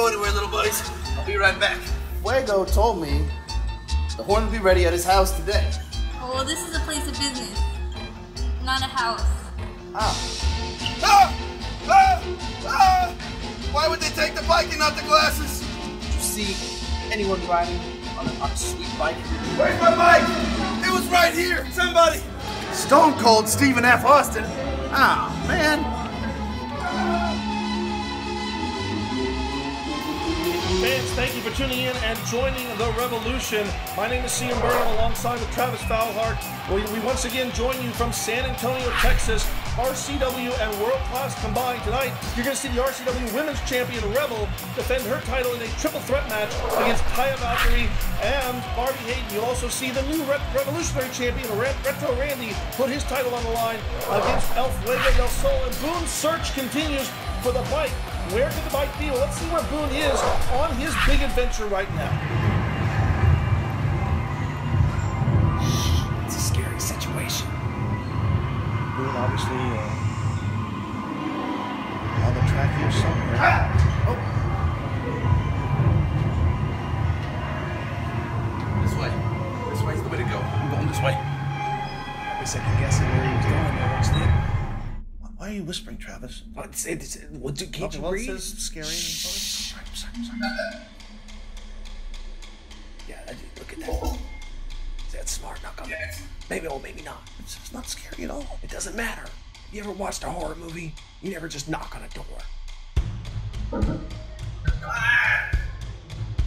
go anywhere, little buddies. I'll be right back. Fuego told me the horn will be ready at his house today. Oh, well, this is a place of business, not a house. Why would they take the bike and not the glasses? Did you see anyone riding on a sweet bike? Where's my bike? It was right here. Somebody. Stone Cold Stephen F. Austin. Man. Fans, thank you for tuning in and joining the revolution. My name is CM Burnham alongside with Travis Fowlhart. We once again join you from San Antonio, Texas. RCW and World Class combined tonight. You're going to see the RCW Women's Champion Rebel defend her title in a triple threat match against Taya Valkyrie and Barbie Hayden. You'll also see the new Revolutionary Champion Retro Randy put his title on the line against El Fuego del Sol. And Boone's search continues for the bike. Where could the bike be? Well, let's see where Boone is on his big adventure right now. It's a scary situation. Boone obviously on the track here somewhere. Oh. This way. This way's the way to go. I'm going this way. I was second guessing where he was going there. What's the... Why are you whispering, Travis? Can't you read? It says scary. Sorry. Yeah, look at that. That's smart. Knock on that. Maybe, or maybe not. It's not scary at all. It doesn't matter. You ever watched a horror movie? You never just knock on a door.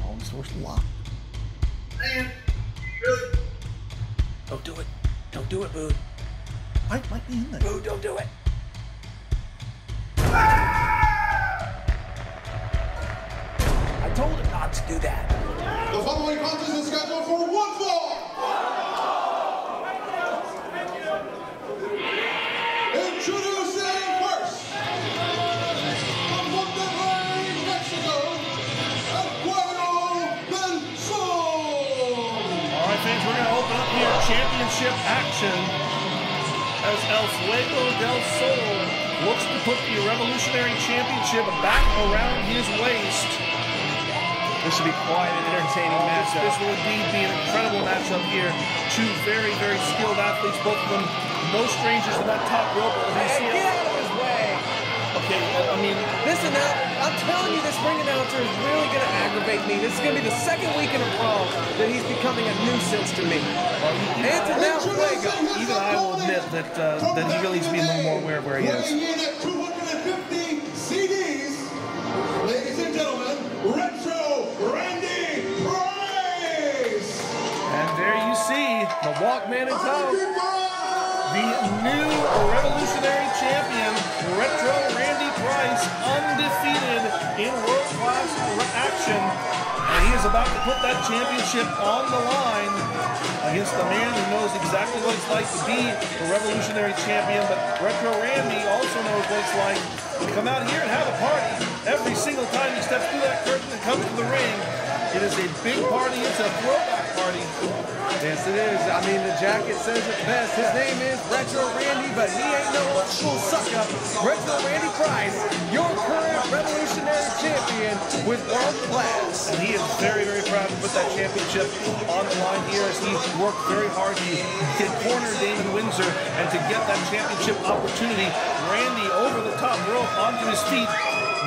All the doors locked. Man, really? Don't do it. Don't do it, Boone. Might be in there. Boone, don't do it. I told him not to do that. The following contest is scheduled for one fall. Introducing first, from Monterrey, Mexico, FUEGO del Sol. All right, fans, we're going to open up here championship action as El Fuego del Sol looks to put the Revolutionary Championship back around his waist. This should be quite an entertaining matchup. This will indeed be an incredible matchup here. Two very, very skilled athletes, both of them no strangers to that top rope. Hey, get out of his way! Okay, I mean... Listen, I'm telling you, this ring announcer is really going to aggravate me. This is going to be the second week in a row that he's becoming a nuisance to me. And to now Fuego. Even I will admit that he really needs to be a little more aware of where he is. Weighing in at 250 CDs, ladies and gentlemen, Retro Randy Price! And there you see The Walkman in tow. the new Revolutionary Champion, Retro Randy Price, undefeated in world-class action. And he is about to put that championship on the line against the man who knows exactly what it's like to be the Revolutionary Champion. But Retro Randy also knows what it's like to come out here and have a party. Every single time he steps through that curtain and comes to the ring, it is a big party. It's a throwback party. Yes, it is. I mean, the jacket says it best. His name is Retro Randy, but he ain't no old school suck-up. Retro Randy Price, your current Revolutionary Champion with World Class. And he is very, very proud to put that championship on the line here as he worked very hard to corner Damon Windsor and to get that championship opportunity. Randy over the top rope onto his feet.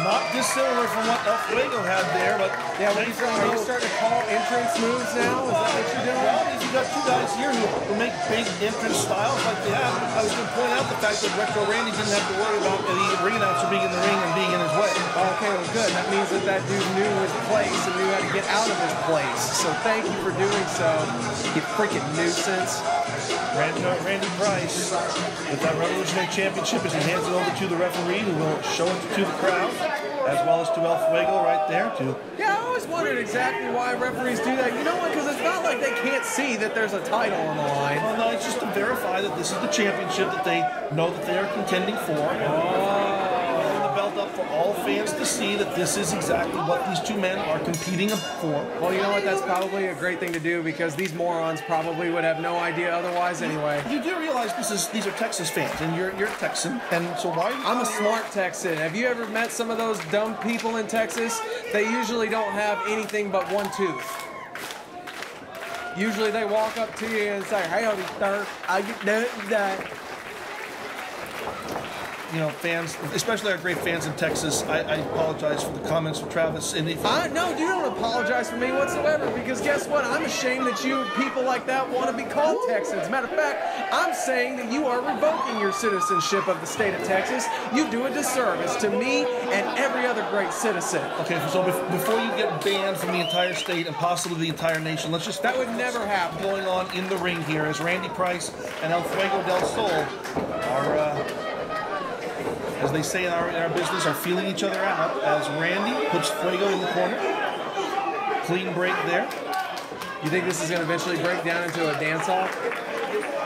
Not dissimilar from what El Fuego had there, but Yeah, are you starting to call entrance moves now? Is that what you're doing? Well, if you got two guys here who make big entrance styles like they have, I was going to point out the fact that Retro Randy didn't have to worry about the ring announcer being in the ring and being in his way. Okay, well, good. That means that dude knew his place and knew how to get out of his place. So thank you for doing so, you freaking nuisance. Randy Price with that Revolutionary Championship as he hands it over to the referee who will show it to the crowd, as well as to El Fuego right there too. Yeah, I always wondered exactly why referees do that. You know what? Because it's not like they can't see that there's a title on the line. Well, no, it's just to verify that this is the championship that they know that they are contending for. Oh. The belt up for all fans to see that this is exactly what these two men are competing for. Well, you know what? That's probably a great thing to do because these morons probably would have no idea otherwise anyway. You do realize these are Texas fans, and you're a Texan, and so why? I'm a smart Texan. Have you ever met some of those dumb people in Texas? They usually don't have anything but one tooth. Usually they walk up to you and say, "Hey, sir, I get that." You know, fans, especially our great fans in Texas, I apologize for the comments from Travis. And if No, you don't apologize for me whatsoever because guess what? I'm ashamed that you people like that want to be called Texans. Matter of fact, I'm saying that you are revoking your citizenship of the state of Texas. You do a disservice to me and every other great citizen. okay, so before you get banned from the entire state and possibly the entire nation, let's just That would never happen. going on in the ring here as Randy Price and El Fuego del Sol are, as they say in our business, are feeling each other out as Randy puts Fuego in the corner. Clean break there. You think this is going to eventually break down into a dance-off?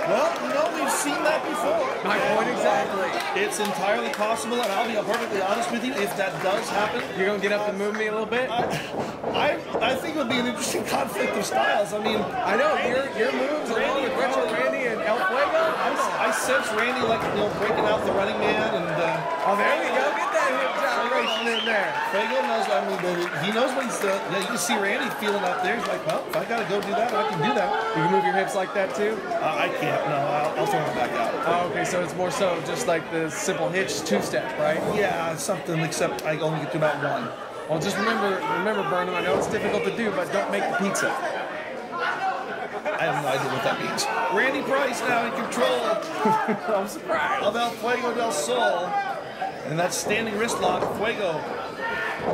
Well, you know, we've seen that before. My point exactly. It's entirely possible, and I'll be perfectly honest with you, if that does happen, You're going to get up and move me a little bit? I think it would be an interesting conflict of styles. I mean, I know, your moves along with Retro Randy and El Fuego. I sense Randy like, you know, breaking out the running man, and Oh, there we go. Get that hip gyration in there. Fuego knows. I mean, he knows what he's. Yeah, you can see Randy feeling out there. He's like, well, if I got to go do that, I can do that. You can move your hips like that too? I can't. No, I'll throw him back out. Oh, okay, so it's more so just like the simple hitch two-step, right? Yeah, it's something. Except I only get to about one. Well, just remember, Burnham, I know it's difficult to do, but don't make the pizza. I have no idea what that means. Randy Price now in control I'm surprised. of El Fuego del Sol. And that standing wrist lock, Fuego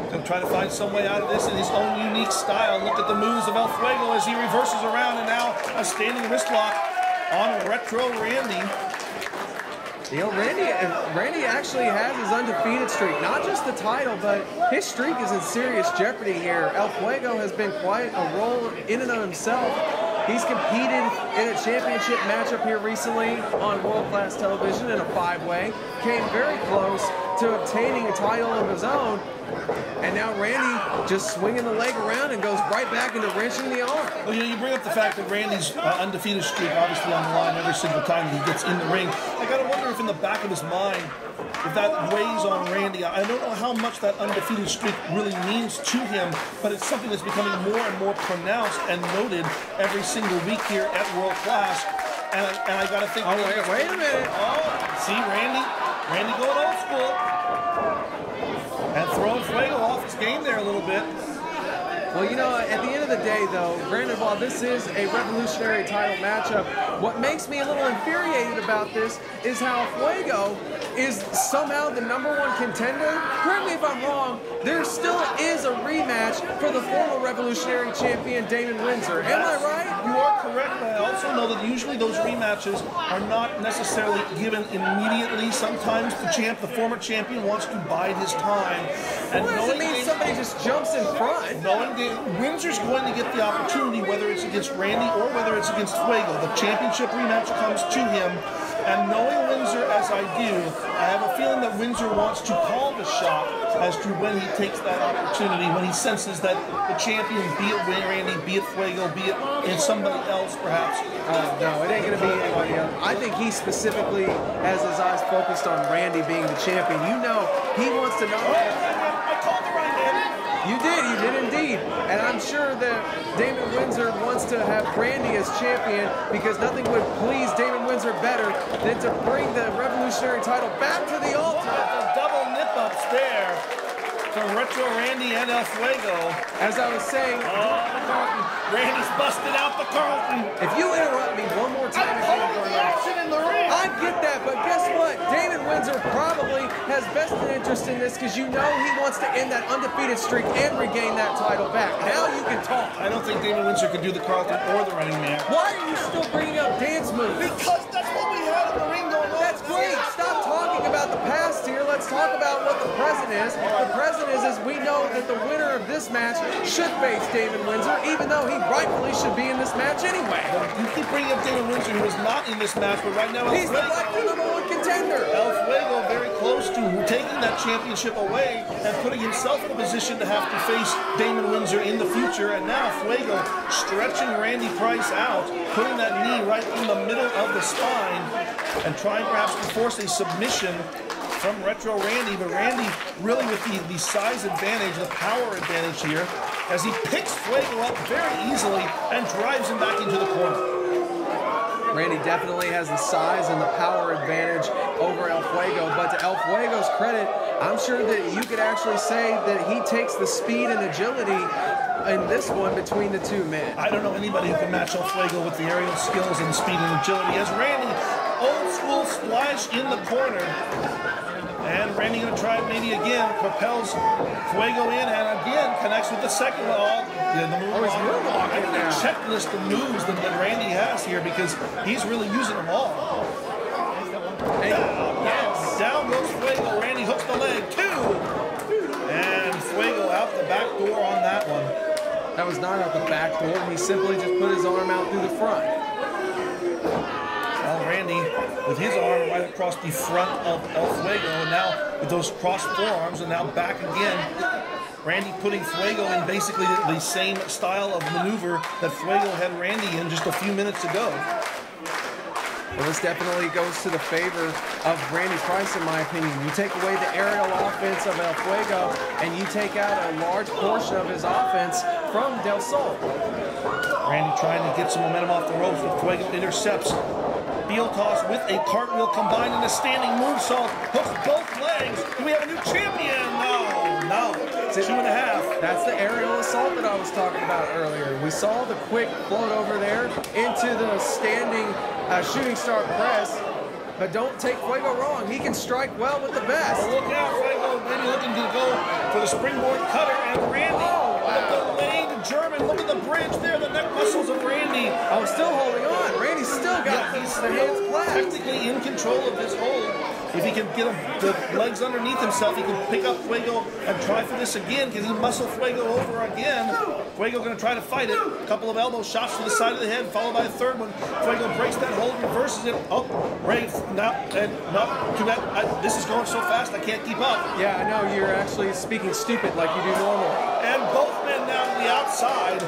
going to try to find some way out of this in his own unique style. Look at the moves of El Fuego as he reverses around, and now a standing wrist lock on Retro Randy. You know, Randy actually has his undefeated streak. Not just the title, but his streak is in serious jeopardy here. El Fuego has been quite a role in and of himself. He's competed in a championship matchup here recently on world-class television in a 5-way. Came very close to obtaining a title of his own. And now Randy just swinging the leg around and goes right back into wrenching the arm. Well, you know, you bring up the fact that Randy's undefeated streak obviously on the line every single time he gets in the ring. I gotta wonder if in the back of his mind, if that weighs on Randy. I don't know how much that undefeated streak really means to him, but it's something that's becoming more and more pronounced and noted every single week here at World Class. And I gotta think. Oh, wait a minute. Oh, see Randy going old school. And throwing Fuego off his game there a little bit. Well, you know, at the end of the day, though, granted, while this is a revolutionary title matchup, what makes me a little infuriated about this is how Fuego is somehow the #1 contender. Correct me if I'm wrong, there still is a rematch for the former revolutionary champion, Damon Windsor. Am I right? You are correct, but I also know that usually those rematches are not necessarily given immediately. Sometimes the former champion wants to bide his time. And Well, doesn't mean somebody just jumps in front. knowing Windsor's going to get the opportunity, whether it's against Randy or whether it's against Fuego. The championship rematch comes to him. And knowing Windsor as I do, I have a feeling that Windsor wants to call the shot as to when he takes that opportunity, when he senses that the champion, be it Randy, be it Fuego, be it in somebody else perhaps. No, it ain't going to be anybody else. I think he specifically has his eyes focused on Randy being the champion. You know, he wants to know. I called the right man. You did indeed. And I'm sure that Damon Windsor wants to have Randy as champion because nothing would please Damon Windsor better than to bring the revolutionary title back to the altar. The double nip-ups there from Retro Randy and El Fuego. As I was saying, Oh, the Carlton. Randy's busted out the Carlton. if you interrupt me one more time, action in the ring. I get that, but guess what? Damon Windsor probably has vested interest in this because you know he wants to end that undefeated streak and regain that title back. Now you can talk. I don't think Damon Windsor can do the Carlton or the running man. Why are you still bringing up dance moves? Because that's what we had in the ring going on. That's great. Stop talking about the past here. Let's talk about what the present is. The present is we know that the winner of this match should face Damon Windsor, even though he rightfully should be in this match anyway. You keep bringing up Damon Windsor, who is not in this match, but right now He's the rightful #1 contender. El Fuego very close close to taking that championship away and putting himself in a position to have to face Damon Windsor in the future. And now Fuego stretching Randy Price out, putting that knee right in the middle of the spine and trying perhaps to force a submission from Retro Randy. But Randy really with the size advantage, the power advantage here, as he picks Fuego up very easily and drives him back into the corner. Randy definitely has the size and the power advantage over El Fuego, but to El Fuego's credit, I'm sure that you could actually say that he takes the speed and agility in this one between the two men. I don't know anybody who can match El Fuego with the aerial skills and speed and agility. As Randy, old school splash in the corner. And Randy gonna try it maybe again, propels Fuego in, and again connects with the second log. Yeah, the moonwalk. I need a checklist of moves that Randy has here because he's really using them all. Down goes Fuego. Randy hooks the leg, 2. And Fuego out the back door on that one. That was not out the back door. He simply just put his arm out through the front. Well, Randy with his arm right across the front of El Fuego, and now with those crossed forearms, and now back again. Randy putting Fuego in basically the same style of maneuver that Fuego had Randy in just a few minutes ago. Well, this definitely goes to the favor of Randy Price, in my opinion. You take away the aerial offense of El Fuego, and you take out a large portion of his offense from Del Sol. Randy trying to get some momentum off the ropes, but Fuego intercepts. Heel toss with a cartwheel combined in a standing moonsault. Hooks both legs. Do we have a new champion? No. 2.5. That's the aerial assault that I was talking about earlier. We saw the quick float over there into the standing shooting star press. But don't take Fuego wrong. He can strike well with the best. Well, look out, Fuego. Maybe looking to go for the springboard cutter. And Randy, the delayed German. Look at the bridge there, the neck muscles of Randy. Oh, still holding on. Randy's still got his hands clasped. Technically in control of his hold. If he can get the legs underneath himself, he can pick up Fuego and try for this again. Can he muscle Fuego over again? Fuego going to try to fight it. A couple of elbow shots to the side of the head, followed by a third one. Fuego breaks that hold, reverses it. Oh, Ray, too bad. This is going so fast, I can't keep up. Yeah, I know. You're actually speaking stupid like you do normally. And both men now to the outside.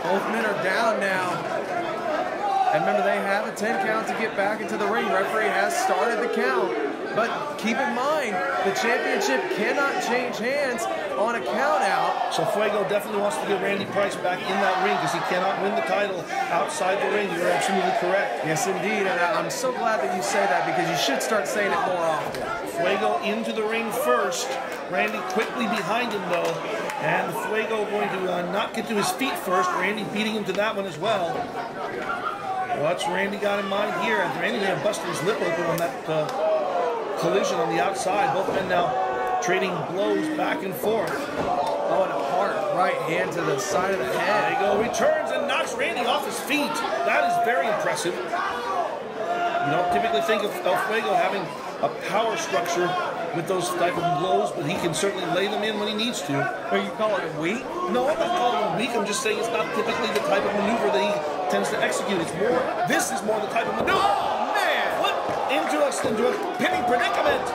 Both men are down now. And remember, they have a 10 count to get back into the ring. Referee has started the count. But keep in mind, the championship cannot change hands on a count out. So Fuego definitely wants to get Randy Price back in that ring because he cannot win the title outside the ring. You're absolutely correct. Yes, indeed. And I'm so glad that you say that because you should start saying it more often. Fuego into the ring first. Randy quickly behind him, though. And Fuego going to not get to his feet first. Randy beating him to that one as well. What's Randy got in mind here? And Randy may have busted his lip open on that collision on the outside. Both men now trading blows back and forth. Oh, and a hard right hand to the side of the head. Fuego returns and knocks Randy off his feet. That is very impressive. You don't typically think of El Fuego having a power structure with those type of blows, but he can certainly lay them in when he needs to. Are you calling it weak? No, I'm not calling him weak. I'm just saying it's not typically the type of maneuver that he tends to execute. It's more, this is more the type of maneuver. Oh, man! Flip into a pinning predicament.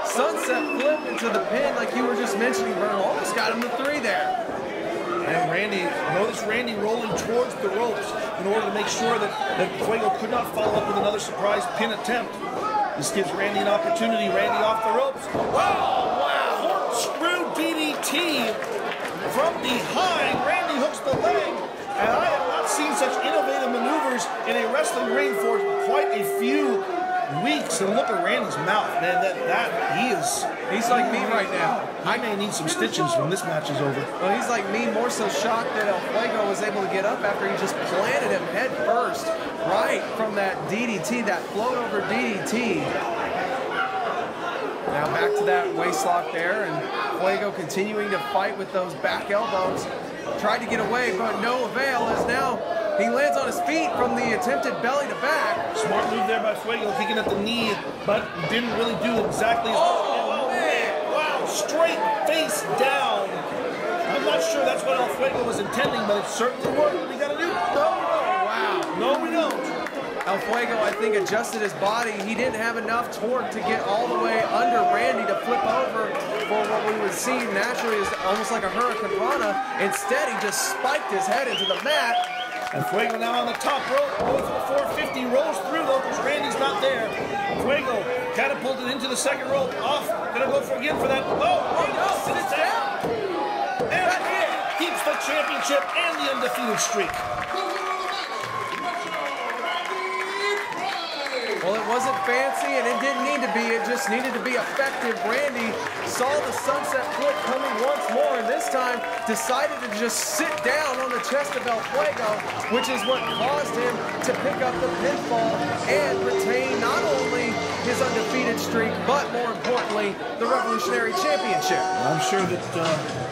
Sunset flip into the pin like you were just mentioning, Vern. Almost got him to 3 there. And Randy, notice Randy rolling towards the ropes in order to make sure that Fuego could not follow up with another surprise pin attempt. This gives Randy an opportunity. Randy off the ropes. Wow! Corkscrew DDT from behind. Randy hooks the leg. And I have not seen such innovative maneuvers in a wrestling ring for quite a few weeks. And look at Randy's mouth, man. He's like me right now. I may need some stitches when this match is over. Well, he's like me, more so shocked that El Fuego was able to get up after he just planted him head first, right from that DDT, that float over DDT. Now back to that waistlock there, and Fuego continuing to fight with those back elbows. Tried to get away, but no avail, as now he lands on his feet from the attempted belly to back. Smart move there by Fuego, kicking at the knee, but didn't really do exactly as well. Straight face down. I'm not sure that's what El Fuego was intending, but it certainly worked. What we got to do? No, we don't. El Fuego, I think, adjusted his body. He didn't have enough torque to get all the way under Randy to flip over for what we would see naturally is almost like a Hurricane Rana. Instead, he just spiked his head into the mat. And Fuego now on the top rope, goes to the 450, rolls through though because Randy's not there. Fuego catapulted into the second rope, off, gonna go again for that. Oh no, it's down. And it keeps the championship and the undefeated streak. Well, it wasn't fancy and it didn't need to be, it just needed to be effective. Randy saw the sunset flip coming once more and this time decided to just sit down on the chest of El Fuego, which is what caused him to pick up the pinfall and retain not only his undefeated streak, but more importantly, the Revolutionary Championship. I'm sure that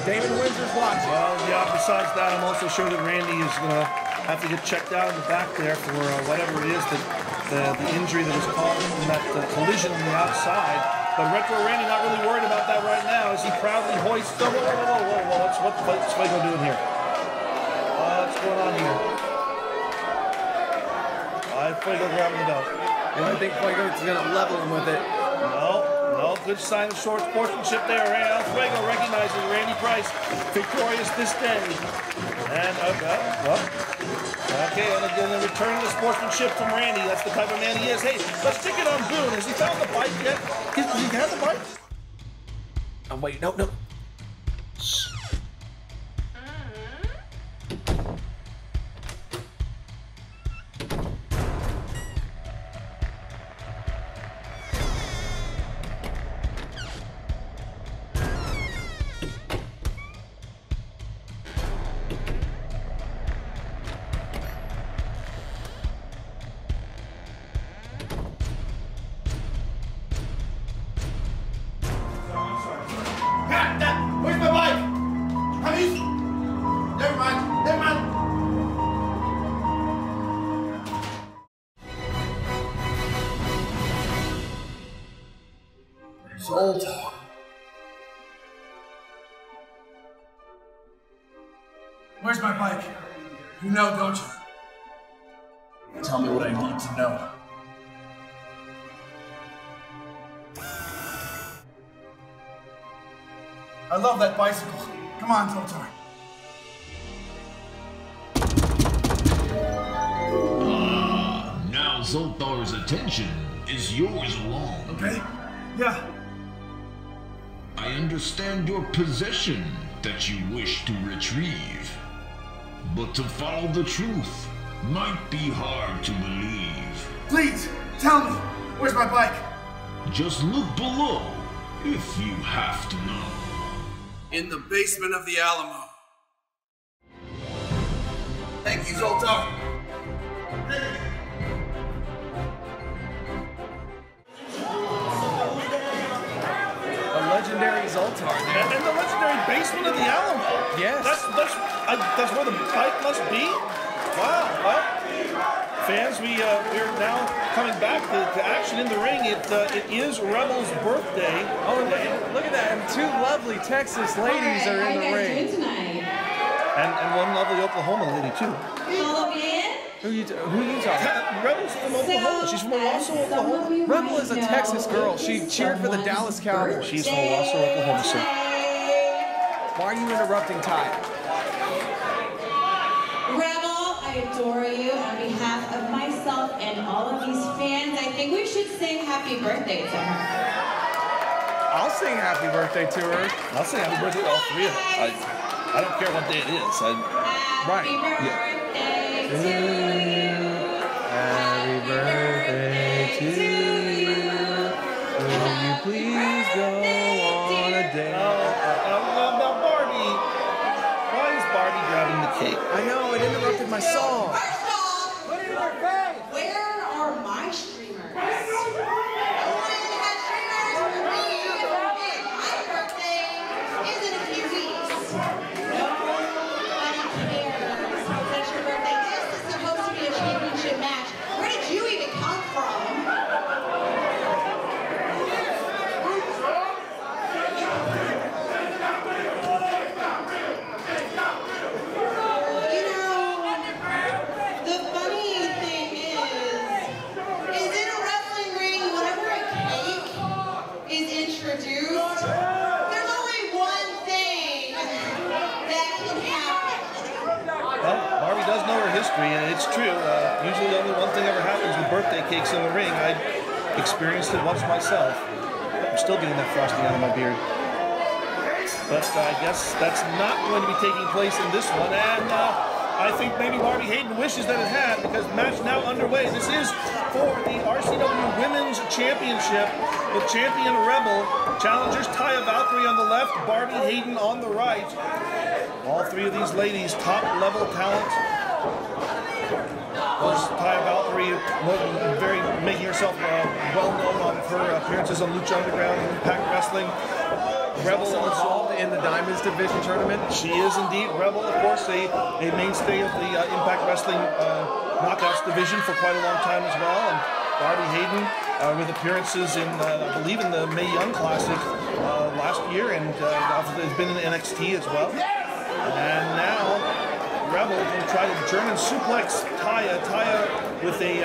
David Windsor's watching. Well, yeah, besides that, I'm also sure that Randy is going to have to get checked out in the back there for whatever it is that the injury that was caused from that collision on the outside. But Retro Randy not really worried about that right now as he proudly hoists. Whoa, whoa, whoa, whoa, whoa. What's Fuego doing here? What's going on here? Fuego grabbing the belt. And I think Fuego's going to level him with it. No, good sign of short sportsmanship there. El Fuego recognizes Randy Price victorious this day. And okay, and again, the return of the sportsmanship from Randy. That's the type of man he is. Hey, let's stick it on Boone. Has he found the bike yet? Has he had the bike? Oh, wait, no. Where's my bike? Honey? Never mind. Zoltar. Where's my bike? You know, don't you? Tell me what I need to know. I love that bicycle. Come on, Zoltar. Now Zoltar's attention is yours alone. Okay? Yeah. I understand your possession that you wish to retrieve. But to follow the truth might be hard to believe. Please, tell me. Where's my bike? Just look below if you have to know. In the basement of the Alamo. Thank you, Zoltar. A legendary Zoltar. And the legendary basement of the Alamo. Yes. That's where the bike must be? Wow. Well, fans, we're now coming back to action in the ring. It is Rebel's birthday. Oh, look at that. And two lovely Texas ladies are in the ring. And one lovely Oklahoma lady, too. Who you talking? Rebel's from Oklahoma. She's from Owasso, Oklahoma. Rebel is a Texas girl. She cheered for the Dallas Cowboys. She's from Owasso, Oklahoma, sir. Why are you interrupting Ty? Rebel, I adore you. On behalf of myself and all of these fans, I think we should sing happy birthday to her. I'll sing happy birthday to her. I'll sing happy birthday to all three of them. I don't care what day it is. Happy birthday to you. Happy birthday to you. Will you please go on a date? Now, Barbie. Why is Barbie grabbing the cake? I know, it interrupted my song. First off, put it in her face. Where are my streamers? No one has streamers for me. And my birthday is in a few weeks. Nobody cares. Since your birthday is supposed to history, and it's true. Usually only one thing ever happens with birthday cakes in the ring. I experienced it once myself. I'm still getting that frosting out of my beard. But I guess that's not going to be taking place in this one, and I think maybe Barbie Hayden wishes that it had, because the match now underway. This is for the RCW Women's Championship. The champion Rebel challengers Taya Valkyrie on the left, Barbie Hayden on the right. All three of these ladies, top-level talent. Of course, Taya Valkyrie making herself well-known on her appearances on Lucha Underground and Impact Wrestling. Rebel involved in the Diamonds Division tournament. She is indeed. Rebel, of course, a mainstay of the Impact Wrestling Knockouts division for quite a long time as well. And Barbie Hayden with appearances in, I believe, in the Mae Young Classic last year, and has been in NXT as well. And now Rebel will try to German suplex Taya. Taya with a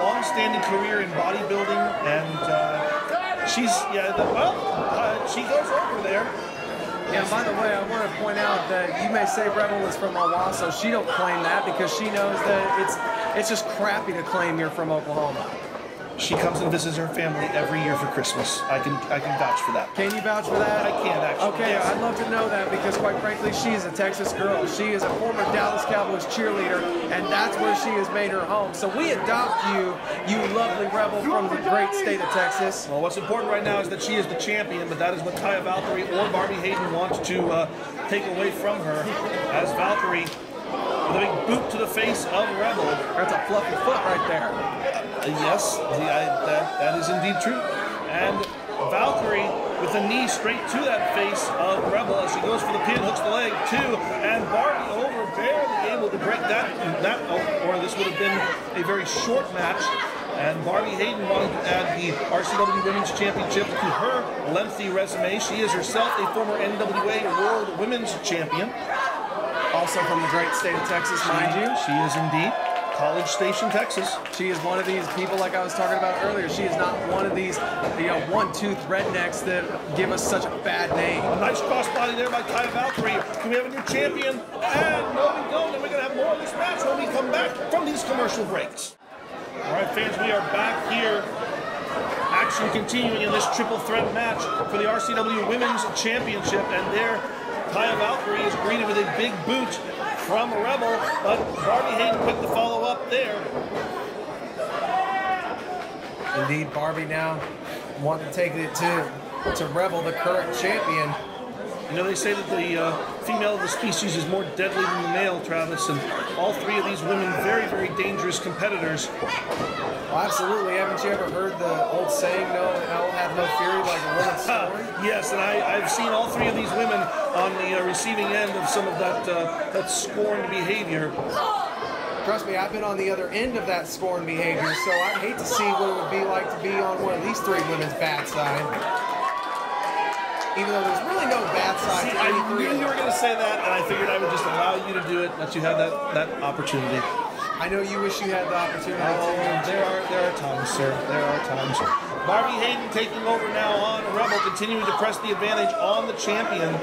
long-standing career in bodybuilding, and she goes over there. Yeah, by the way, I want to point out that you may say Rebel is from Owasso. She don't claim that because she knows that it's just crappy to claim you're from Oklahoma. She comes and visits her family every year for Christmas. I can vouch for that. Can you vouch for that? I can, actually. Okay, yes. I'd love to know that, because quite frankly, she is a Texas girl. She is a former Dallas Cowboys cheerleader, and that's where she has made her home. So we adopt you, you lovely Rebel from the great state of Texas. Well, what's important right now is that she is the champion, but that is what Taya Valkyrie or Barbie Hayden wants to take away from her, as Valkyrie with a big boot to the face of Rebel. That's a fluffy foot right there. Yes, that is indeed true. And Valkyrie with a knee straight to that face of Rebel as she goes for the pin, hooks the leg too, and Barbie over, barely able to break that, or this would have been a very short match. And Barbie Hayden wanted to add the RCW Women's Championship to her lengthy resume. She is herself a former NWA World Women's Champion. Also from the great state of Texas, mind you. She is indeed. College Station, Texas. She is one of these people, like I was talking about earlier. She is not one of these, one-tooth rednecks that give us such a bad name. A nice crossbody there by Taya Valkyrie. Do we have a new champion? And no, we don't. And we're going to have more of this match when we come back from these commercial breaks. All right, fans, we are back here. Action continuing in this triple threat match for the RCW Women's Championship. And there, Taya Valkyrie is greeted with a big boot from Rebel, but Barbie Hayden quick to follow up there. Indeed, Barbie now wanting to take it to Rebel, the current champion. You know, they say that the female of the species is more deadly than the male, Travis, and all three of these women very, very dangerous competitors. Well, absolutely. Haven't you ever heard the old saying, no hell have no fury like a woman's scorn? Yes, and I've seen all three of these women on the receiving end of some of that scorned behavior. Trust me, I've been on the other end of that scorned behavior, so I'd hate to see what it would be like to be on one of these three women's bad side. Even though there's really no bad side to any three. I knew you were going to say that, and I figured I would just allow you to do it, let you have that opportunity. I know you wish you had the opportunity. There are times, sir. There are times. Barbie Hayden taking over now on Rebel, continuing to press the advantage on the champion.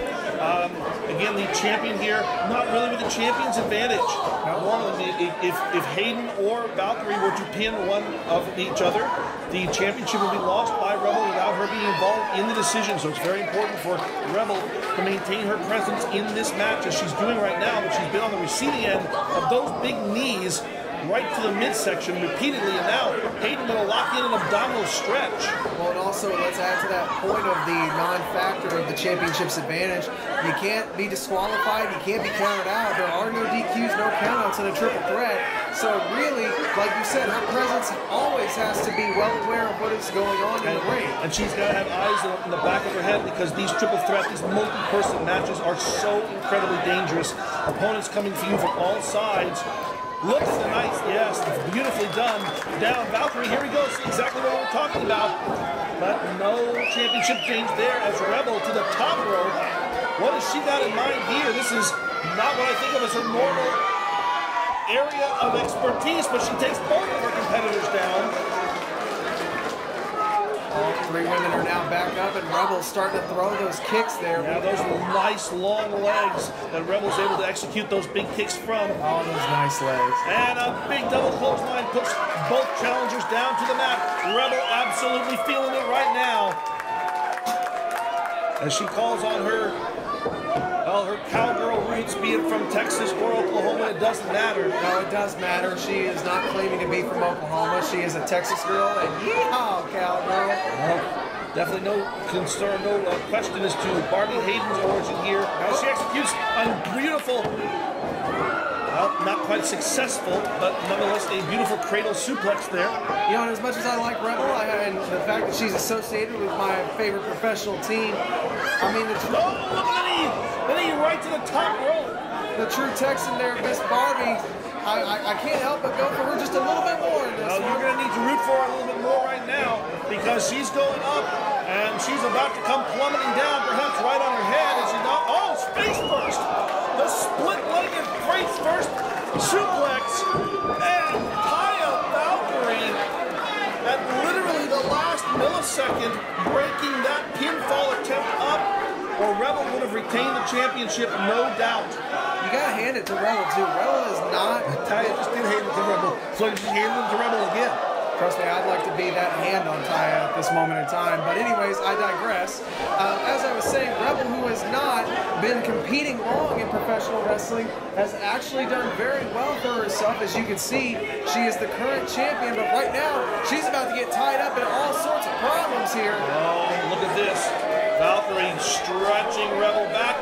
Again, the champion here, not really with the champion's advantage. One of them, if Hayden or Valkyrie were to pin one of each other, the championship will be lost by Rebel without her being involved in the decision. So it's very important for Rebel to maintain her presence in this match, as she's doing right now, but she's been on the receiving end of those big knees right to the midsection repeatedly, and now Hayden going to lock in an abdominal stretch. Well, and also let's add to that point of the non-factor of the championship's advantage. You can't be disqualified, you can't be counted out. There are no DQs, no countouts in a triple threat. So really, like you said, her presence always has to be well aware of what is going on in the ring. And she's got to have eyes in the back of her head, because these triple threat, these multi-person matches are so incredibly dangerous. Opponents coming for you from all sides. Looks nice, yes, beautifully done. Down, Valkyrie, here we go, see exactly what we're talking about. But no championship change there as Rebel to the top rope. What has she got in mind here? This is not what I think of as her normal area of expertise, but she takes both of her competitors down. Three women are now back up, and Rebel's starting to throw those kicks there. Yeah, those nice long legs that Rebel's able to execute those big kicks from. All those nice legs. And a big double clothesline puts both challengers down to the mat. Rebel absolutely feeling it right now. As she calls on her, well, her cowgirl roots, be it from Texas or Oklahoma, it doesn't matter. No, it does matter. She is not claiming to be from Oklahoma. She is a Texas girl, and yeehaw, cowgirl. Well, definitely no concern, no question as to Barbie Hayden's origin here. Now she executes a beautiful, well, not quite successful, but nonetheless a beautiful cradle suplex there. You know, and as much as I like Rebel, and the fact that she's associated with my favorite professional team, I mean, look at the knee! The knee right to the top rope. The true Texan there, Miss Barbie. I can't help but go for her just a little bit more in this. Well, you're going to need to root for her a little bit more right now because she's going up and she's about to come plummeting down, perhaps right on her head. Is she not? Oh, face first! The split-legged face first suplex, and Taya Valkyrie at literally the last millisecond breaking that pinfall attempt up, or Rebel would have retained the championship, no doubt. You gotta hand it to Rebel too. Rebel is not. Taya just did hand it to Rebel, so you hand it to Rebel again. Trust me, I'd like to be that hand on Taya at this moment in time. But anyways, I digress. As I was saying, Rebel, who has not been competing long in professional wrestling, has actually done very well for herself. As you can see, she is the current champion, but right now, she's about to get tied up in all sorts of problems here. Oh, look at this. Valkyrie stretching Rebel back.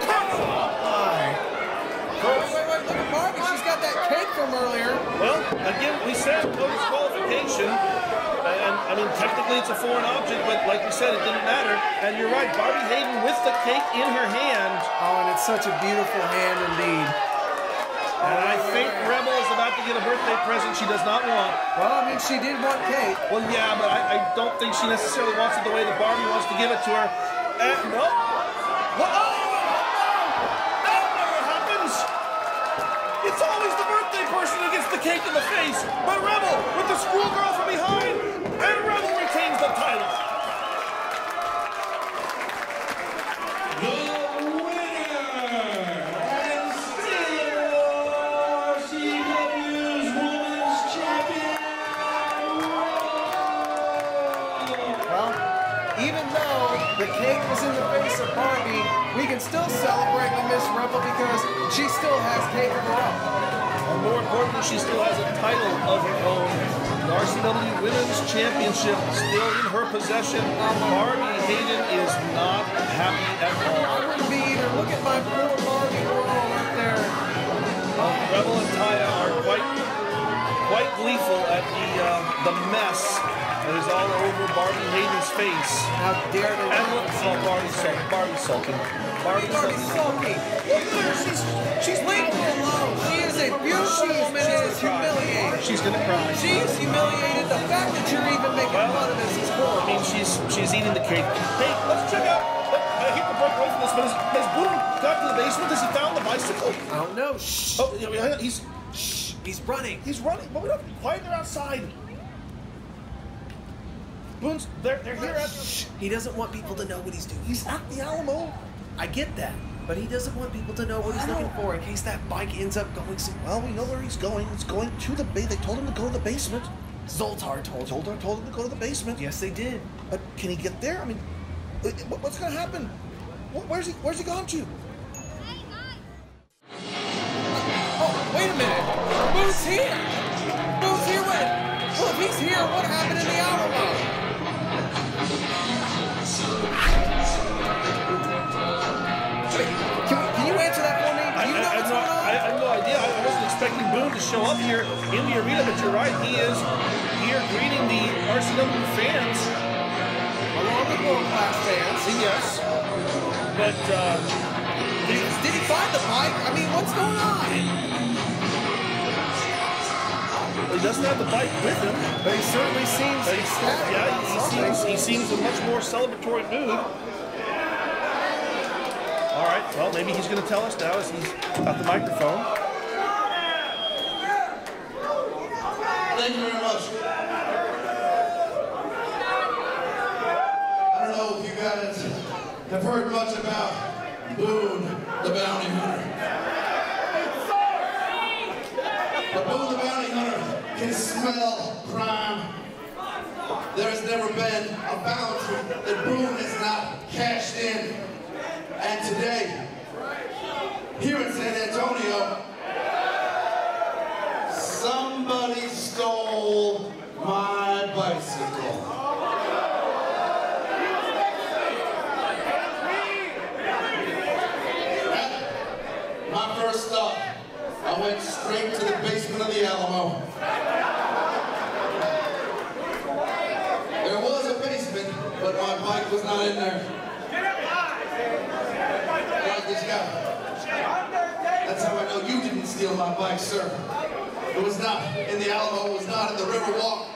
Wait, look at Barbie. She's got that cake from earlier. Well, again, we said no disqualification. And, I mean, technically it's a foreign object, but like we said, it didn't matter. And you're right, Barbie Hayden with the cake in her hand. Oh, and it's such a beautiful hand indeed. And I think Rebel is about to get a birthday present she does not want. Well, I mean, she did want cake. Well, yeah, but I don't think she necessarily wants it the way that Barbie wants to give it to her. And, no. Oh! It's always the birthday person who gets the cake in the face. But Rebel with the schoolgirl from behind, and Rebel retains the title. The winner, and still RCW's Women's Champion. Well, even though the cake was in the face of Barbie, we can still celebrate with Miss Rebel because she still has cake of her own. And more importantly, she still has a title of her own. The RCW Women's Championship still in her possession. Barbie Hayden is not happy at all. I wouldn't be either. Look at my poor Barbie girl right there. Rebel and Taya are quite gleeful at the mess that is all over Barbie Hayden's face. How dare they? And look, Barbie's sulking. Barbie's sulky. Look at her. She's leaving her alone. She is a beautiful woman and is humiliated. She's gonna cry. She's humiliated. The fact that you're even making fun of this is horrible. I mean, she's eating the cake. Hey, let's check out. I hate to break away from this, but has Boone got to the basement? Has he found the bicycle? I don't know. Shh. Oh, yeah, he's running. He's running. But we don't have to be quiet. They're outside. Boone's, they're here at... He doesn't want people to know what he's doing. He's at the Alamo. I get that, but he doesn't want people to know what he's looking for in case that bike ends up going somewhere. Well, we know where he's going. He's going to the They told him to go to the basement. Zoltar told him to go to the basement. Yes, they did. But can he get there? I mean, what's going to happen? Where's he gone to? Oh, wait a minute. Boone's here. Boone's here when? Well, if he's here, what happened in the Alamo? Can you answer that for me? Do you know what's going on? I have no idea. I wasn't expecting Boone to show up here in the arena, but you're right. He is here greeting the RCW fans. Along with world-class fans. Yes. But, did he find the bike? I mean, what's going on? He doesn't have the bike with him. But he certainly seems ecstatic. Yeah, he seems in a much more celebratory mood. All right, well, maybe he's going to tell us now as he's got the microphone. Thank you very much. have heard much about Boone, the bounty hunter. But Boone, the bounty hunter, can smell crime. There has never been a bounty that Boone has not cashed in. And today, here in San Antonio, somebody stole my bicycle. My first stop, I went straight to the basement of the Alamo. There was a basement, but my bike was not in there. Like this guy. That's how I know you didn't steal my bike, sir. It was not in the Alamo, it was not in the Riverwalk.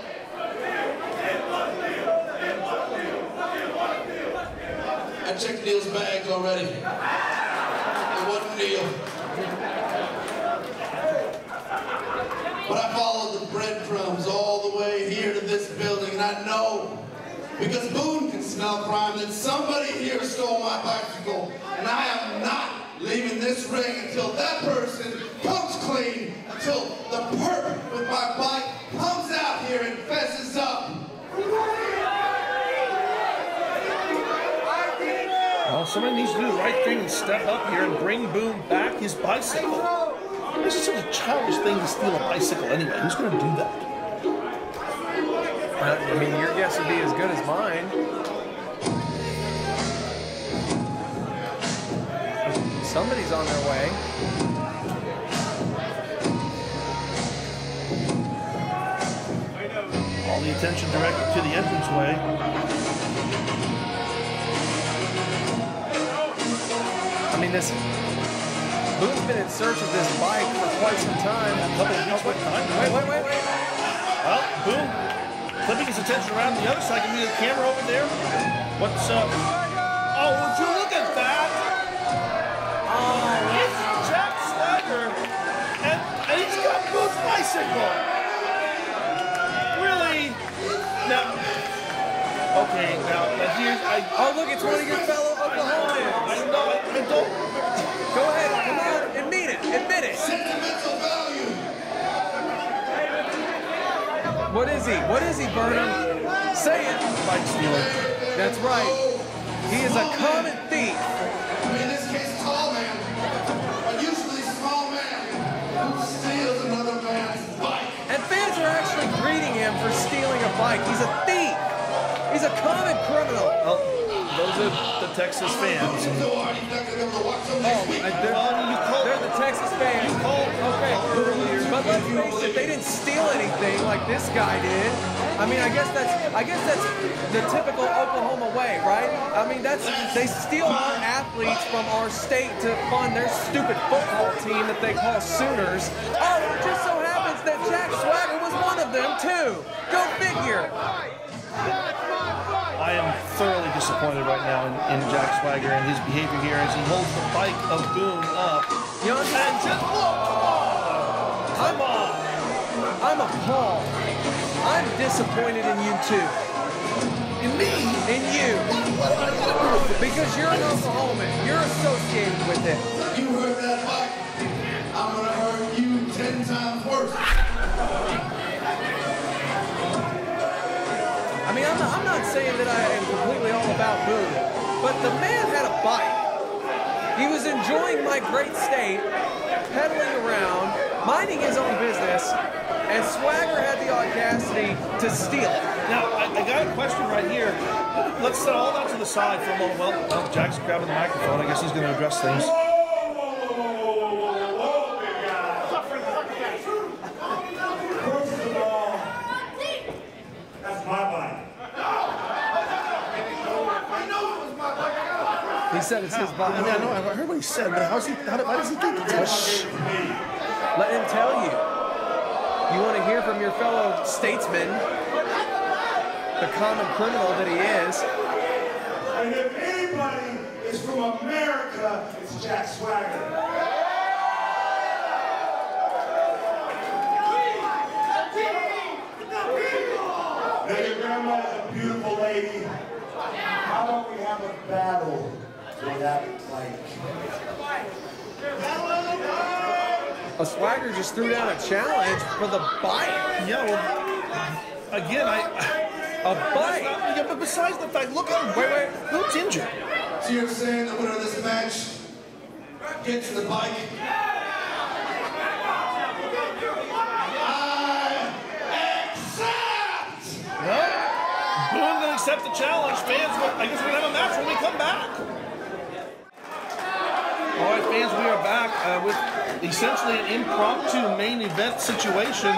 I checked Neil's bags already. It wasn't Neil. But I followed the breadcrumbs all the way here to this building, and I know, because Boone can smell crime, that somebody here stole my bicycle, and I am not leaving this ring until that person comes clean, until the perp with my bike comes out here and fesses up. Well, somebody needs to do the right thing and step up here and bring Boone back his bicycle. This is such a childish thing to steal a bicycle anyway. Who's going to do that? I mean, your guess would be as good as mine. Somebody's on their way. All the attention directed to the entranceway. I mean, Boone's been in search of this bike for quite some time. Wait. Well, Boone flipping his attention around the other side. Give me the camera over there. What's up? Oh, would you look at that? Oh, it's Jack Swagger. And he's got Boone's bicycle. Really? Now, okay, now here's, oh, look, it's one of your fellow Oklahomans. I know, I don't. Go ahead, come on, admit it. Sentimental value. What is he? What is he, Burnham? Say it. Bike stealer. That's right. He is a common thief. In this case, tall man, but usually small man who steals another man's bike. And fans are actually greeting him for stealing a bike. He's a thief. He's a common criminal. Well, those are the Texas fans. They're the Texas fans. Okay. But let's face it, they didn't steal anything like this guy did. I mean, I guess that's the typical Oklahoma way, right? I mean, they steal our athletes from our state to fund their stupid football team that they call Sooners. Oh, it just so happens that Jack Swagger was one of them too. Go figure. I am thoroughly disappointed right now in Jack Swagger and his behavior here as he holds the bike of Boone up. And just come on! I'm appalled. I'm disappointed in you too. In me? In you. Because you're an Oklahoman. You're associated with it. You hurt that bike, I'm gonna hurt you 10 times worse. I mean, I'm not saying that I am completely all about Boone, but the man had a bike. He was enjoying my great state, pedaling around, minding his own business, and Swagger had the audacity to steal it. Now, I got a question right here. Let's set all that to the side for a moment. Well, Jack's grabbing the microphone. I guess he's going to address things. He said it's his bike. I mean, I know, I heard what he said, but why does he think it's his? Let him tell you. You want to hear from your fellow statesman, the common criminal that he is. And if anybody is from America, it's Jack Swagger. Now your grandma is a beautiful lady. How about we have a battle? without, like... Swagger just threw down a challenge for the bite. Yeah, well, again, a bite. Yeah, but besides the fact, look at him. Wait. Who's injured? So you're saying the winner of this match gets the bike? Boone gonna accept the challenge. Fans, I guess we're gonna have a match when we come back. All right, fans, we are back with essentially an impromptu main event situation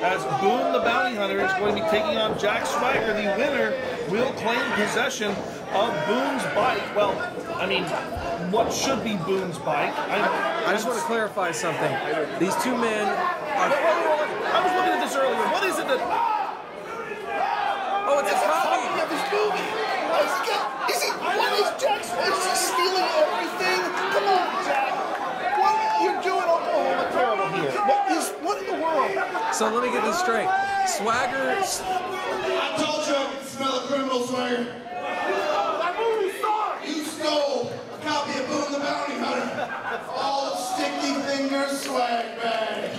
as Boone the Bounty Hunter is going to be taking on Jack Swagger. The winner will claim possession of Boone's bike. Well, I mean, what should be Boone's bike? I just want to clarify something. These two men are... I was looking at this earlier. What is it that... Oh, it's a copy of his movie. What is Jack Swagger? Is he stealing everything? Come on, Jack. What you're doing Oklahoma terrible here? What in the world? So let me get this straight. Swagger... I told you I could smell a criminal, Swagger. You stole a copy of Boone the Bounty Hunter. All sticky fingers swag bag.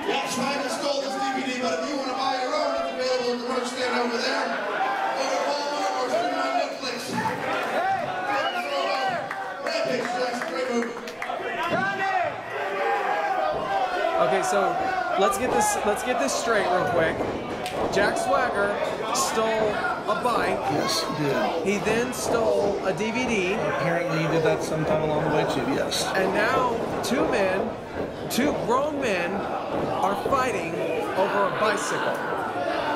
Yeah, Swagger stole this DVD, but if you want to buy your own, it's available at the merch stand over there. Or at Walmart or stream on Netflix. Rampage, Jackson, great movie. Okay, so let's get this straight real quick. Jack Swagger stole a bike. Yes, he did. He then stole a DVD. Apparently he did that sometime along the way too, yes. And now two grown men are fighting over a bicycle.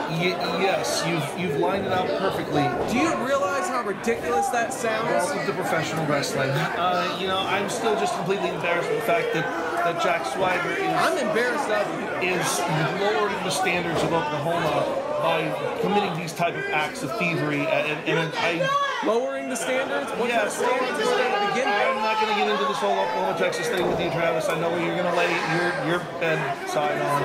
Yes, you've lined it out perfectly. Do you realize how ridiculous that sounds? Welcome to professional wrestling. You know, I'm still just completely embarrassed with the fact that Jack Swagger I'm embarrassed of is lowering the standards of Oklahoma by committing these type of acts of thievery. Lowering the standards? What yes, kind of standards is that to begin with? I'm not going to get into this whole Oklahoma, Texas thing with you, Travis. I know where you're going to lay your bed side on.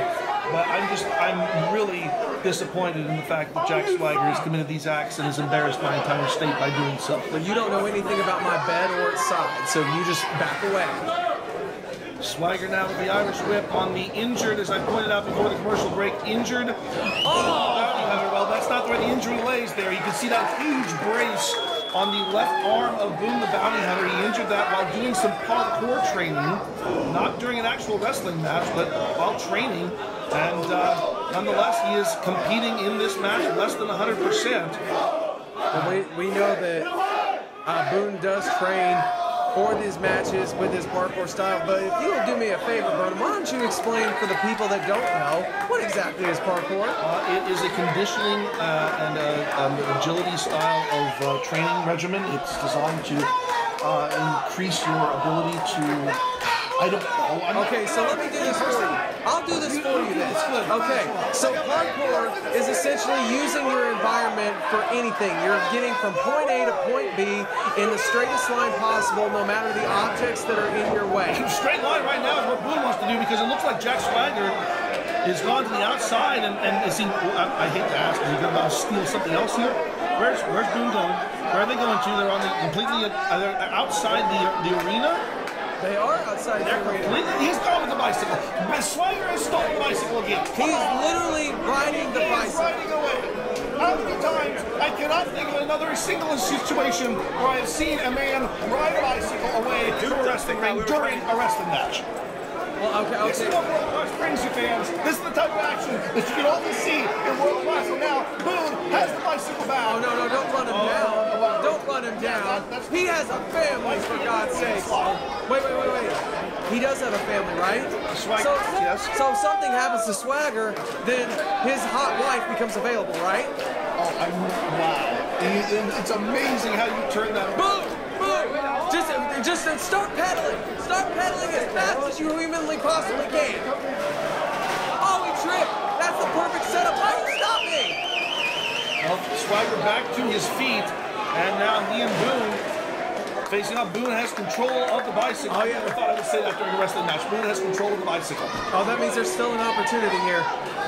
But I'm really disappointed in the fact that Jack Swagger has committed these acts and has embarrassed my entire state by doing so. But you don't know anything about my bed or its side, so you just back away. Swagger now with the Irish whip on the injured, as I pointed out before the commercial break, injured. Well, that's not where the injury lays there. You can see that huge brace on the left arm of Boone the Bounty Hunter. He injured that while doing some parkour training, not during an actual wrestling match, but while training. And nonetheless, he is competing in this match less than 100%. Well, we know that Boone does train for these matches with his parkour style, but if you will do me a favor, Burnham, why don't you explain for the people that don't know, what exactly is parkour? It is a conditioning and agility style of training regimen. It's designed to increase your ability to... I don't know. Okay, so let me do this for you. I'll do this for you then. Okay, so parkour is essentially using your environment for anything. You're getting from point A to point B in the straightest line possible, no matter the objects that are in your way. Straight line right now is what Boone wants to do, because it looks like Jack Swagger is gone to the outside, and is he, I hate to ask, is he going to steal something else here? Where's Boone going? Where are they going to? They're on the completely, they're outside the arena? They are outside the arena. He's gone with the bicycle. Swagger has stolen the bicycle again. He's literally riding the bicycle. He's riding away. How many times? I cannot think of another single situation where I have seen a man ride a bicycle away to a wrestling ring during a wrestling match. Well, okay. This is what World Class brings you, fans. This is the type of action that you can only see in World Class. And now, Boone has the bicycle back. Oh, no, don't run him down. Don't run him down. He has a family, for God's sake. Wait. He does have a family, right? Swagger, yes. So if something happens to Swagger, then his hot wife becomes available, right? Oh, wow. It's amazing how you turn that. Boom! Just start pedaling. Start pedaling as fast as you humanly possibly can. Oh, he tripped. That's the perfect setup. Why are you stopping? Well, Swagger back to his feet, and now he and Boone facing up. Boone has control of the bicycle. Oh, yeah. I thought I would say that during the wrestling match. Boone has control of the bicycle. Oh, that means there's still an opportunity here.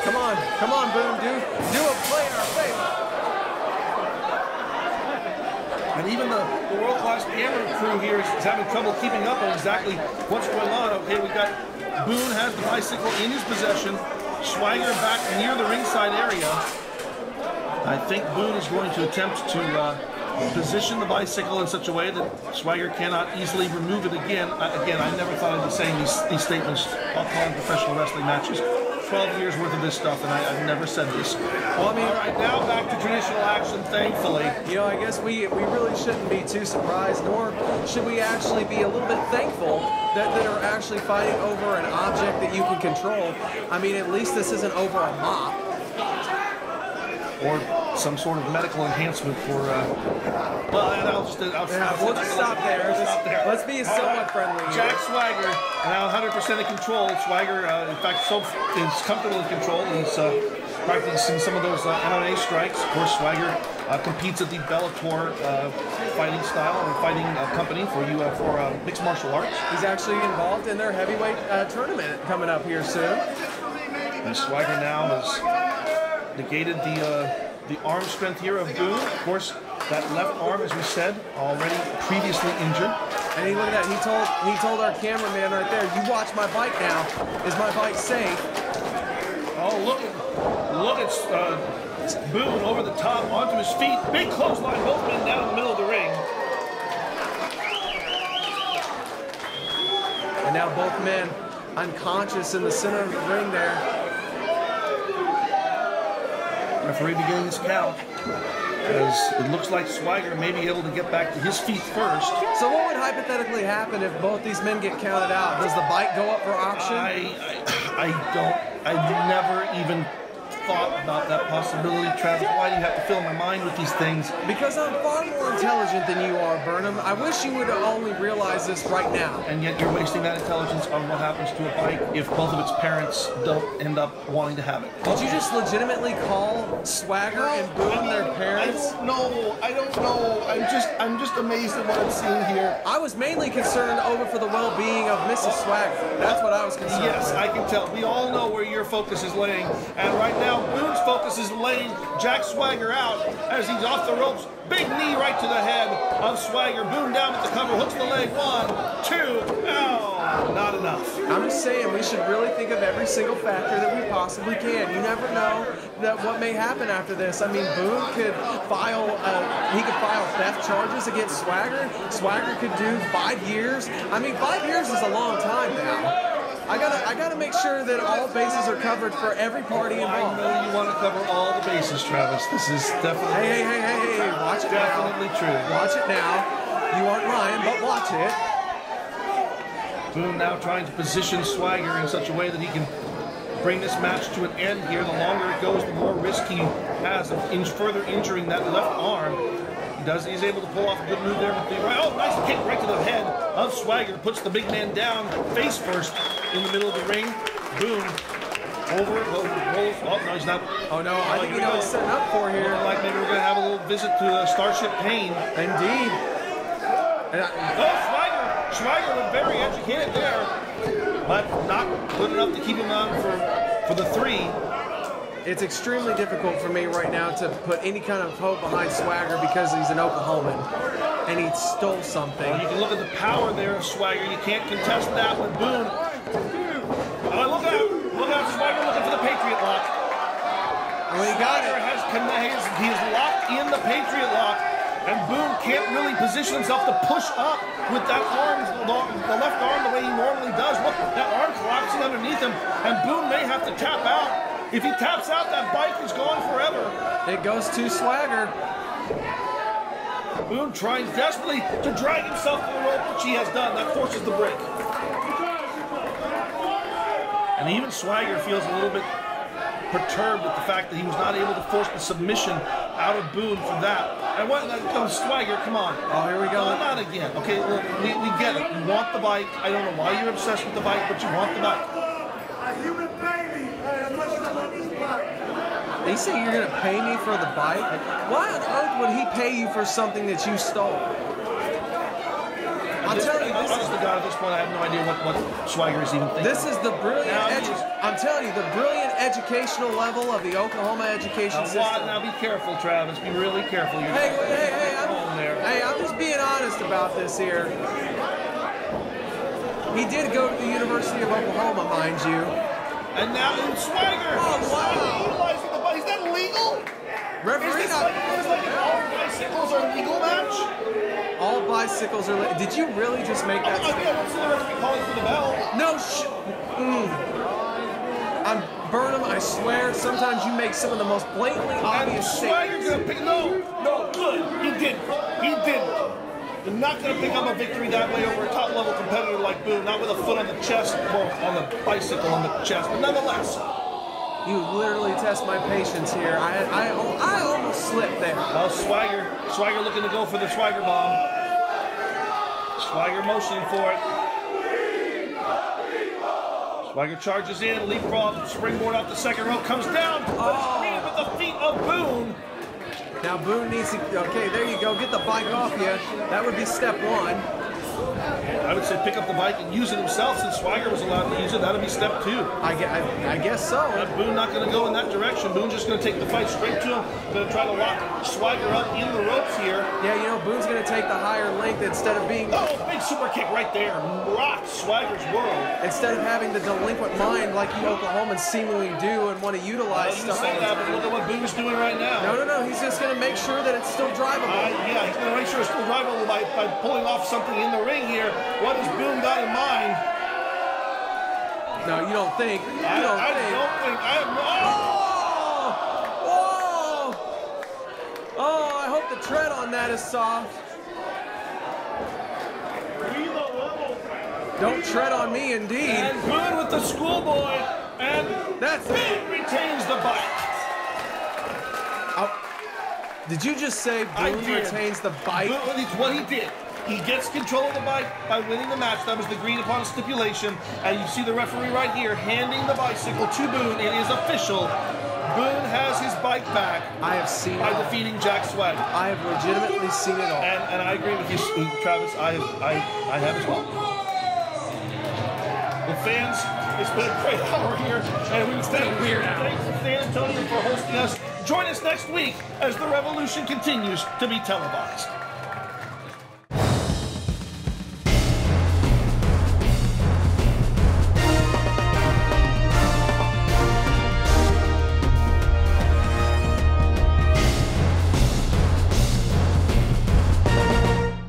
Come on, Boone, do a play in our favor. And even the world-class camera crew here is having trouble keeping up on exactly what's going on. Okay, we've got Boone has the bicycle in his possession. Swagger back near the ringside area. I think Boone is going to attempt to position the bicycle in such a way that Swagger cannot easily remove it again. Again, I never thought I'd be saying these statements while calling professional wrestling matches. 12 years worth of this stuff, and I've never said this. Well, I mean, right now back to traditional action, thankfully. You know, I guess we really shouldn't be too surprised, nor should we actually be a little bit thankful that they're actually fighting over an object that you can control. I mean, at least this isn't over a mop. Or some sort of medical enhancement for, we'll just stop there. Let's be somewhat friendly here. Jack Swagger, now 100% in control. Swagger, in fact, is comfortable in control. He's practicing some of those MMA strikes. Of course, Swagger competes at the Bellator fighting style or fighting company for mixed martial arts. He's actually involved in their heavyweight tournament coming up here soon. And Swagger now has negated the arm strength here of Boone. Of course, that left arm, as we said, already previously injured. And look at that. He told our cameraman right there, "You watch my bike now. Is my bike safe?" Oh, look at Boone over the top onto his feet. Big clothesline, both men down in the middle of the ring. And now both men unconscious in the center of the ring there. Referee beginning his count, as it looks like Swagger may be able to get back to his feet first. So what would hypothetically happen if both these men get counted out? Does the bike go up for auction? I never even thought about that possibility, Travis. Why do you have to fill my mind with these things? Because I'm far more intelligent than you are, Burnham. I wish you would only realize this right now. And yet you're wasting that intelligence on what happens to a bike if both of its parents don't end up wanting to have it. Did you just legitimately call Swagger and Boone their parents? I don't know. I'm just amazed at what I'm seeing here. I was mainly concerned over for the well-being of Mrs. Swagger. That's what I was concerned Yes, with. I can tell. We all know where your focus is laying. And right now, Boone's focus is laying Jack Swagger out as he's off the ropes. Big knee right to the head of Swagger. Boone down at the cover, hooks the leg. 1, 2, ow, not enough. I'm just saying we should really think of every single factor that we possibly can. You never know that what may happen after this. I mean, Boone could file theft charges against Swagger. Swagger could do 5 years. I mean, 5 years is a long time now. I gotta make sure that all bases are covered for every party involved. I know you want to cover all the bases, Travis. This is definitely Hey, watch it definitely now. true. Watch it now. You aren't lying, but watch it. Boone now trying to position Swagger in such a way that he can bring this match to an end here. The longer it goes, the more risk he has of further injuring that left arm. He's able to pull off a good move there with the right. Oh, nice kick right to the head of Swagger. Puts the big man down face first in the middle of the ring. Boone over, rolls. Oh, no, he's not. Oh, no, I think you know what he's setting up for here. Like maybe we're going to have a little visit to Starship Pain. Indeed. Swagger was very educated there, but not good enough to keep him on for the 3. It's extremely difficult for me right now to put any kind of hope behind Swagger because he's an Oklahoman and he stole something. Well, you can look at the power there of Swagger. You can't contest that with Boone. Oh, look out! Swagger looking for the Patriot lock. Well, he got it. He is locked in the Patriot lock, and Boone can't really position himself to push up with that arm, the left arm, the way he normally does. Look, that arm collapsing underneath him, and Boone may have to tap out. If he taps out, that bike is gone forever. It goes to Swagger. Boone trying desperately to drag himself to the rope, which he has done. That forces the break. And even Swagger feels a little bit perturbed at the fact that he was not able to force the submission out of Boone for that. And what comes Swagger, come on. Oh, here we go. No, not again. Okay, well, we get it. You want the bike. I don't know why you're obsessed with the bike, but you want the bike. A human baby. You say you're going to pay me for the bike? Why on earth would he pay you for something that you stole? I'm telling you, honest to God, at this point, I have no idea what Swagger is even thinking. This is the brilliant, I'm telling you, the brilliant educational level of the Oklahoma education system. Now be careful, Travis. Be really careful. Hey, there. Hey, I'm just being honest about this here. He did go to the University of Oklahoma, mind you. And now in Swagger. Oh, wow. Utilizing the bike. Is that legal? Referee Is not... this like an all bicycles are legal match? All bicycles are... Did you really just make that statement? I don't see the referee calling for the bell. No, I'm Burnham, I swear, sometimes you make some of the most blatantly obvious Swagger's gonna pick... No, good. He didn't. You're not going to pick up a victory that way over a top-level competitor like Boone, not with a foot on the chest, well, on the bicycle on the chest, but nonetheless. You literally test my patience here. I almost slipped there. Well, Swagger looking to go for the Swagger bomb. Swagger motioning for it. Swagger charges in, leapfrog, springboard off the second rope, comes down, with the feet of Boone. Now Boone needs to, okay, there you go, get the bike off you. That would be step one. I would say pick up the bike and use it himself since Swagger was allowed to use it. That would be step two. I guess so. Boone not going to go in that direction. Boone's just going to take the fight straight to him. Going to try to lock Swagger up in the ropes here. Yeah, you know, Boone's going to take the higher length instead of being... Oh, big super kick right there. Rocked Swagger's world. Instead of having the delinquent mind like you Oklahomans seemingly do and want to utilize stuff. Say that, but look at what Boone's doing right now. No, he's just going to make sure that it's still drivable. Yeah, he's going to make sure it's still drivable by pulling off something in the ring here. What has Boone got in mind? No, you don't think. I don't think. Oh, I hope the tread on that is soft. Don't tread on me, indeed. And Boone with the schoolboy, and that's Boone retains the bike. Did you just say Boone retains the bike? What he did. He gets control of the bike by winning the match. That was the agreed upon stipulation. And you see the referee right here handing the bicycle to Boone. It is official. Boone has his bike back. I have seen by defeating Jack Swagger. I have legitimately seen it all. And I agree with you, Travis. I have as well. Well, fans, it's been a great hour here. And it's been a weird hour. Thanks to San Antonio for hosting us. Join us next week as the revolution continues to be televised.